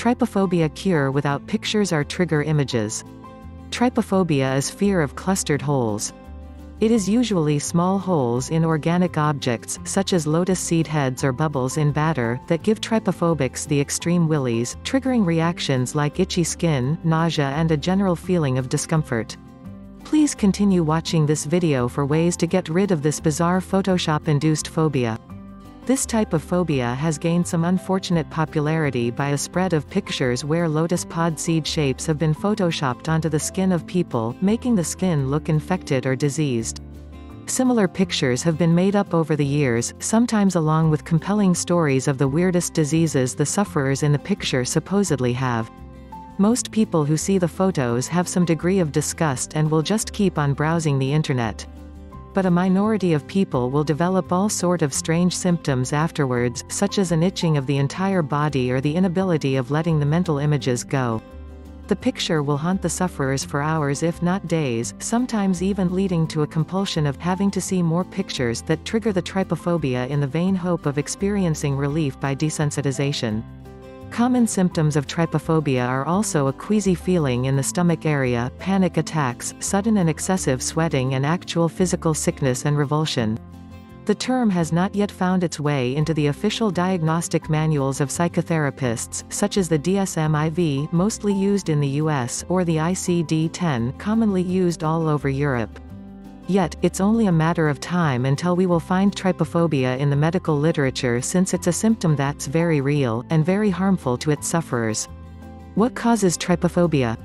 Trypophobia cure without pictures or trigger images. Trypophobia is fear of clustered holes. It is usually small holes in organic objects, such as lotus seed heads or bubbles in batter, that give trypophobics the extreme willies, triggering reactions like itchy skin, nausea and a general feeling of discomfort. Please continue watching this video for ways to get rid of this bizarre Photoshop-induced phobia. This type of phobia has gained some unfortunate popularity by a spread of pictures where lotus pod seed shapes have been photoshopped onto the skin of people, making the skin look infected or diseased. Similar pictures have been made up over the years, sometimes along with compelling stories of the weirdest diseases the sufferers in the picture supposedly have. Most people who see the photos have some degree of disgust and will just keep on browsing the internet. But a minority of people will develop all sort of strange symptoms afterwards, such as an itching of the entire body or the inability of letting the mental images go. The picture will haunt the sufferers for hours if not days, sometimes even leading to a compulsion of having to see more pictures that trigger the trypophobia in the vain hope of experiencing relief by desensitization. Common symptoms of trypophobia are also a queasy feeling in the stomach area, panic attacks, sudden and excessive sweating and actual physical sickness and revulsion. The term has not yet found its way into the official diagnostic manuals of psychotherapists, such as the DSM-IV, mostly used in the US, or the ICD-10, commonly used all over Europe. Yet, it's only a matter of time until we will find trypophobia in the medical literature, since it's a symptom that's very real, and very harmful to its sufferers. What causes trypophobia?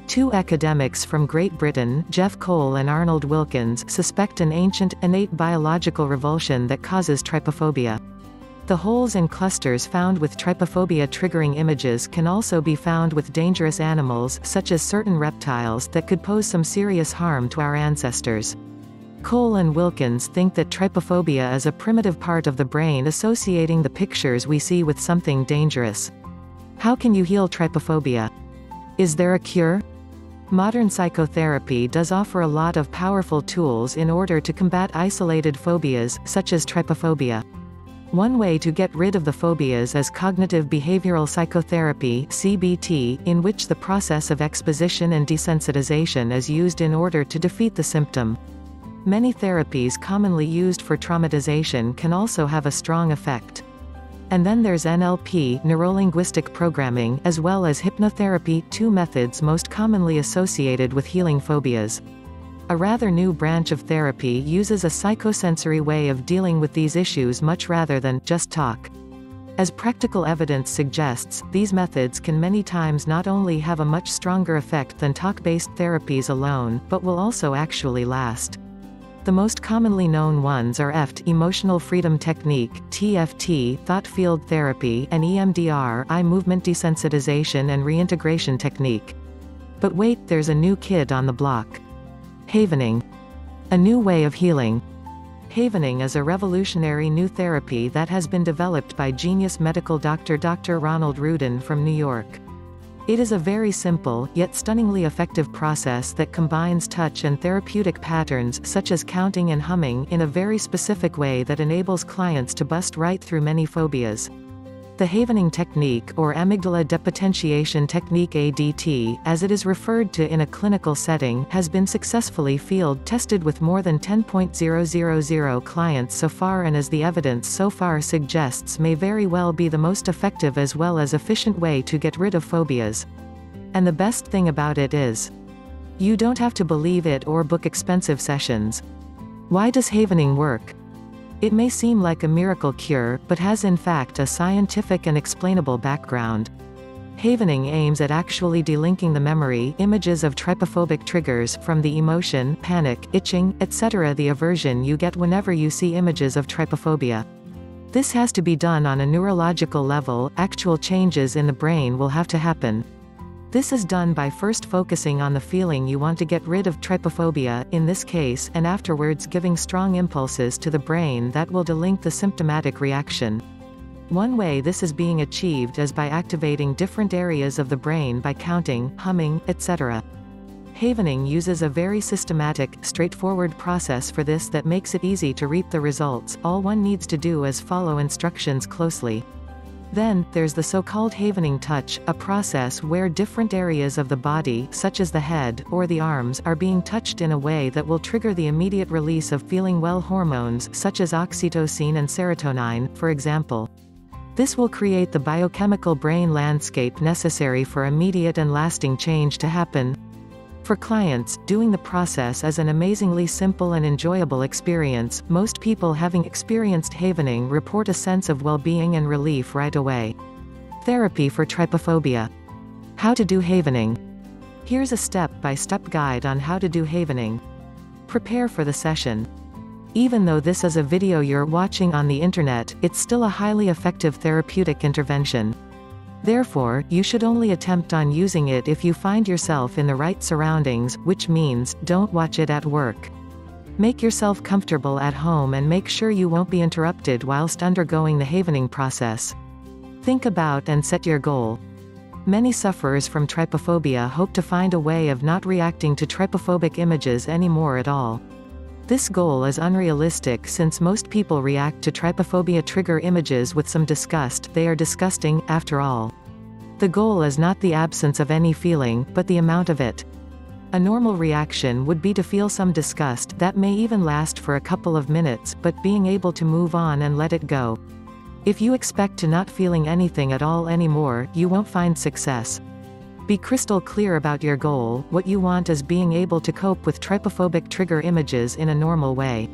Two academics from Great Britain, Jeff Cole and Arnold Wilkins, suspect an ancient, innate biological revulsion that causes trypophobia. The holes and clusters found with trypophobia triggering images can also be found with dangerous animals, such as certain reptiles, that could pose some serious harm to our ancestors. Cole and Wilkins think that trypophobia is a primitive part of the brain associating the pictures we see with something dangerous. How can you heal trypophobia? Is there a cure? Modern psychotherapy does offer a lot of powerful tools in order to combat isolated phobias, such as trypophobia. One way to get rid of the phobias is cognitive behavioral psychotherapy (CBT), in which the process of exposition and desensitization is used in order to defeat the symptom. Many therapies commonly used for traumatization can also have a strong effect. And then there's NLP, neurolinguistic programming, as well as hypnotherapy, two methods most commonly associated with healing phobias. A rather new branch of therapy uses a psychosensory way of dealing with these issues much rather than just talk. As practical evidence suggests, these methods can many times not only have a much stronger effect than talk-based therapies alone, but will also actually last. The most commonly known ones are EFT, Emotional Freedom Technique, TFT, Thought Field Therapy, and EMDR, Eye Movement Desensitization and Reintegration Technique. But wait, there's a new kid on the block. Havening. A new way of healing. Havening is a revolutionary new therapy that has been developed by genius medical doctor Dr. Ronald Rudin from New York. It is a very simple, yet stunningly effective process that combines touch and therapeutic patterns such as counting and humming in a very specific way that enables clients to bust right through many phobias. The Havening technique, or amygdala depotentiation technique ADT, as it is referred to in a clinical setting, has been successfully field tested with more than 10,000 clients so far, and as the evidence so far suggests, may very well be the most effective as well as efficient way to get rid of phobias. And the best thing about it is, you don't have to believe it or book expensive sessions. Why does Havening work? It may seem like a miracle cure, but has in fact a scientific and explainable background. Havening aims at actually delinking the memory, images of trypophobic triggers, from the emotion, panic, itching, etc. the aversion you get whenever you see images of trypophobia. This has to be done on a neurological level, actual changes in the brain will have to happen. This is done by first focusing on the feeling you want to get rid of trypophobia, in this case, and afterwards giving strong impulses to the brain that will delink the symptomatic reaction. One way this is being achieved is by activating different areas of the brain by counting, humming, etc. Havening uses a very systematic, straightforward process for this that makes it easy to reap the results. All one needs to do is follow instructions closely. Then, there's the so-called havening touch, a process where different areas of the body, such as the head, or the arms, are being touched in a way that will trigger the immediate release of feeling well hormones such as oxytocin and serotonin, for example. This will create the biochemical brain landscape necessary for immediate and lasting change to happen. For clients, doing the process is an amazingly simple and enjoyable experience. Most people having experienced havening report a sense of well-being and relief right away. Therapy for trypophobia. How to do havening. Here's a step-by-step guide on how to do havening. Prepare for the session. Even though this is a video you're watching on the internet, it's still a highly effective therapeutic intervention. Therefore, you should only attempt on using it if you find yourself in the right surroundings, which means, don't watch it at work. Make yourself comfortable at home and make sure you won't be interrupted whilst undergoing the havening process. Think about and set your goal. Many sufferers from trypophobia hope to find a way of not reacting to trypophobic images anymore at all. This goal is unrealistic since most people react to trypophobia trigger images with some disgust. They are disgusting, after all. The goal is not the absence of any feeling, but the amount of it. A normal reaction would be to feel some disgust that may even last for a couple of minutes, but being able to move on and let it go. If you expect to not feeling anything at all anymore, you won't find success. Be crystal clear about your goal. What you want is being able to cope with trypophobic trigger images in a normal way.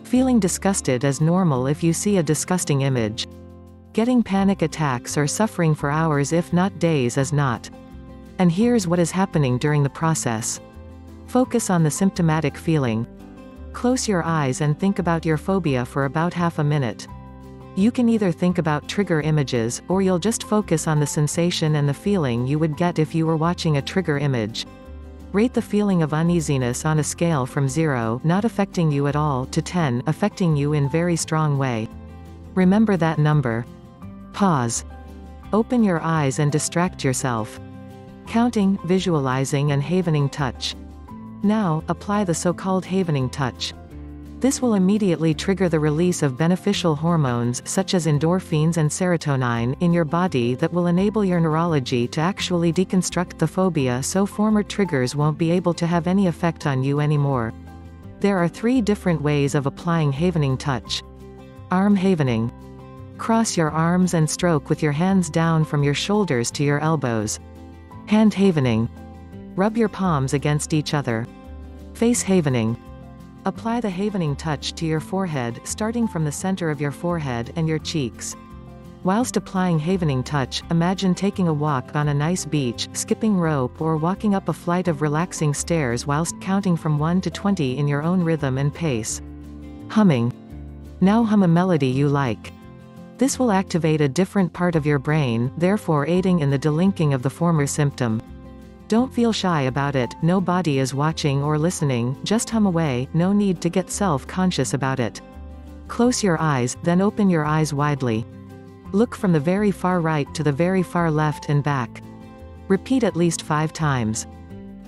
Feeling disgusted is normal if you see a disgusting image. Getting panic attacks or suffering for hours if not days is not. And here's what is happening during the process. Focus on the symptomatic feeling. Close your eyes and think about your phobia for about half a minute. You can either think about trigger images, or you'll just focus on the sensation and the feeling you would get if you were watching a trigger image. Rate the feeling of uneasiness on a scale from 0, not affecting you at all, to 10, affecting you in very strong way. Remember that number. Pause. Open your eyes and distract yourself. Counting, visualizing and havening touch. Now, apply the so-called havening touch. This will immediately trigger the release of beneficial hormones such as endorphins and serotonin in your body that will enable your neurology to actually deconstruct the phobia so former triggers won't be able to have any effect on you anymore. There are 3 different ways of applying havening touch. Arm havening. Cross your arms and stroke with your hands down from your shoulders to your elbows. Hand havening. Rub your palms against each other. Face havening. Apply the havening touch to your forehead, starting from the center of your forehead and your cheeks. Whilst applying havening touch, imagine taking a walk on a nice beach, skipping rope or walking up a flight of relaxing stairs whilst counting from 1 to 20 in your own rhythm and pace. Humming. Now hum a melody you like. This will activate a different part of your brain, therefore aiding in the delinking of the former symptom. Don't feel shy about it, nobody is watching or listening, just hum away, no need to get self-conscious about it. Close your eyes, then open your eyes widely. Look from the very far right to the very far left and back. Repeat at least 5 times.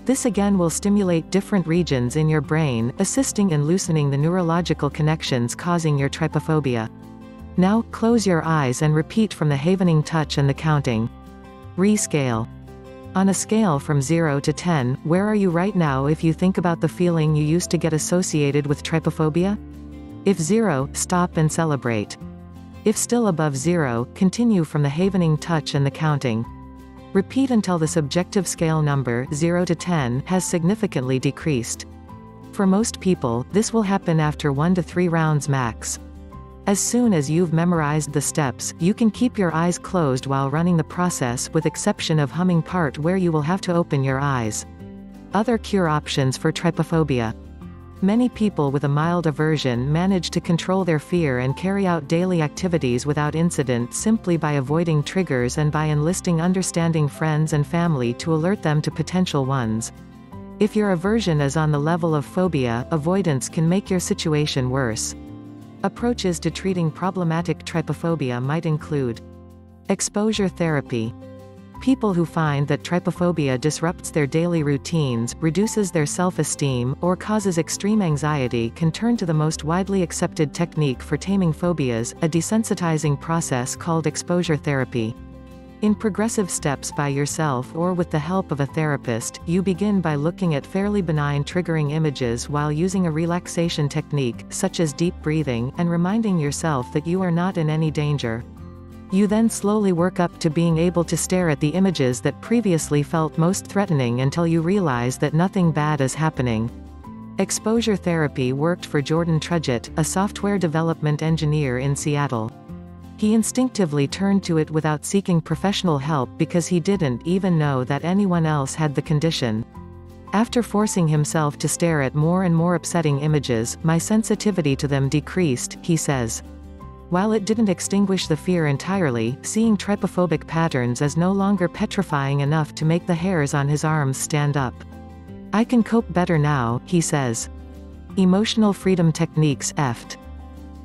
This again will stimulate different regions in your brain, assisting in loosening the neurological connections causing your trypophobia. Now, close your eyes and repeat from the havening touch and the counting. Rescale. On a scale from 0 to 10, where are you right now if you think about the feeling you used to get associated with trypophobia? If 0, stop and celebrate. If still above 0, continue from the havening touch and the counting. Repeat until the subjective scale number, 0 to 10, has significantly decreased. For most people, this will happen after 1 to 3 rounds max. As soon as you've memorized the steps, you can keep your eyes closed while running the process, with exception of humming part where you will have to open your eyes. Other cure options for trypophobia. Many people with a mild aversion manage to control their fear and carry out daily activities without incident simply by avoiding triggers and by enlisting understanding friends and family to alert them to potential ones. If your aversion is on the level of phobia, avoidance can make your situation worse. Approaches to treating problematic trypophobia might include exposure therapy. People who find that trypophobia disrupts their daily routines, reduces their self-esteem, or causes extreme anxiety can turn to the most widely accepted technique for taming phobias, a desensitizing process called exposure therapy. In progressive steps by yourself or with the help of a therapist, you begin by looking at fairly benign triggering images while using a relaxation technique, such as deep breathing, and reminding yourself that you are not in any danger. You then slowly work up to being able to stare at the images that previously felt most threatening until you realize that nothing bad is happening. Exposure therapy worked for Jordan Trudgett, a software development engineer in Seattle. He instinctively turned to it without seeking professional help because he didn't even know that anyone else had the condition. After forcing himself to stare at more and more upsetting images, my sensitivity to them decreased, he says. While it didn't extinguish the fear entirely, seeing trypophobic patterns is no longer petrifying enough to make the hairs on his arms stand up. I can cope better now, he says. Emotional freedom techniques EFT.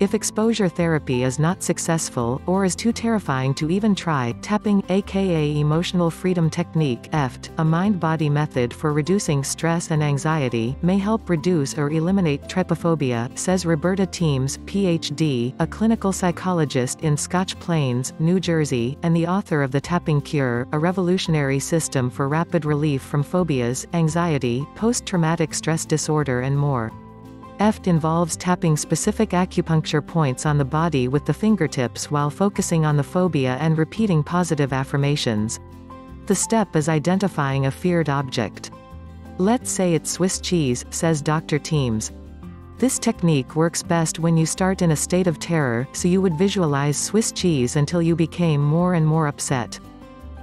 If exposure therapy is not successful, or is too terrifying to even try, tapping, aka Emotional Freedom Technique EFT, a mind-body method for reducing stress and anxiety, may help reduce or eliminate trypophobia, says Roberta Teams, Ph.D., a clinical psychologist in Scotch Plains, New Jersey, and the author of The Tapping Cure, a revolutionary system for rapid relief from phobias, anxiety, post-traumatic stress disorder and more. EFT involves tapping specific acupuncture points on the body with the fingertips while focusing on the phobia and repeating positive affirmations. The step is identifying a feared object. Let's say it's Swiss cheese, says Dr. Teams. This technique works best when you start in a state of terror, so you would visualize Swiss cheese until you became more and more upset.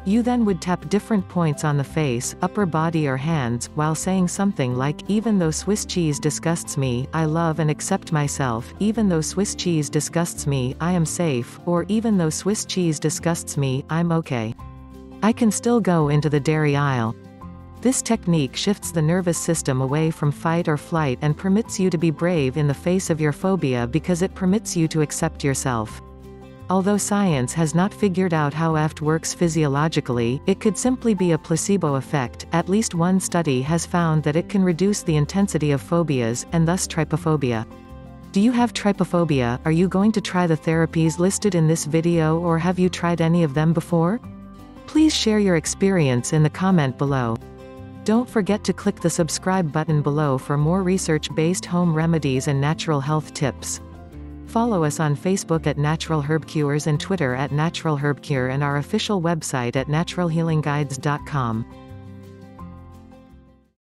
You then would tap different points on the face, upper body or hands, while saying something like, even though Swiss cheese disgusts me, I love and accept myself, even though Swiss cheese disgusts me, I am safe, or even though Swiss cheese disgusts me, I'm okay. I can still go into the dairy aisle. This technique shifts the nervous system away from fight or flight and permits you to be brave in the face of your phobia because it permits you to accept yourself. Although science has not figured out how EFT works physiologically, it could simply be a placebo effect. At least one study has found that it can reduce the intensity of phobias, and thus trypophobia. Do you have trypophobia? Are you going to try the therapies listed in this video, or have you tried any of them before? Please share your experience in the comment below. Don't forget to click the subscribe button below for more research-based home remedies and natural health tips. Follow us on Facebook at Natural Herb Cures and Twitter at Natural Herb Cure and our official website at naturalhealingguides.com.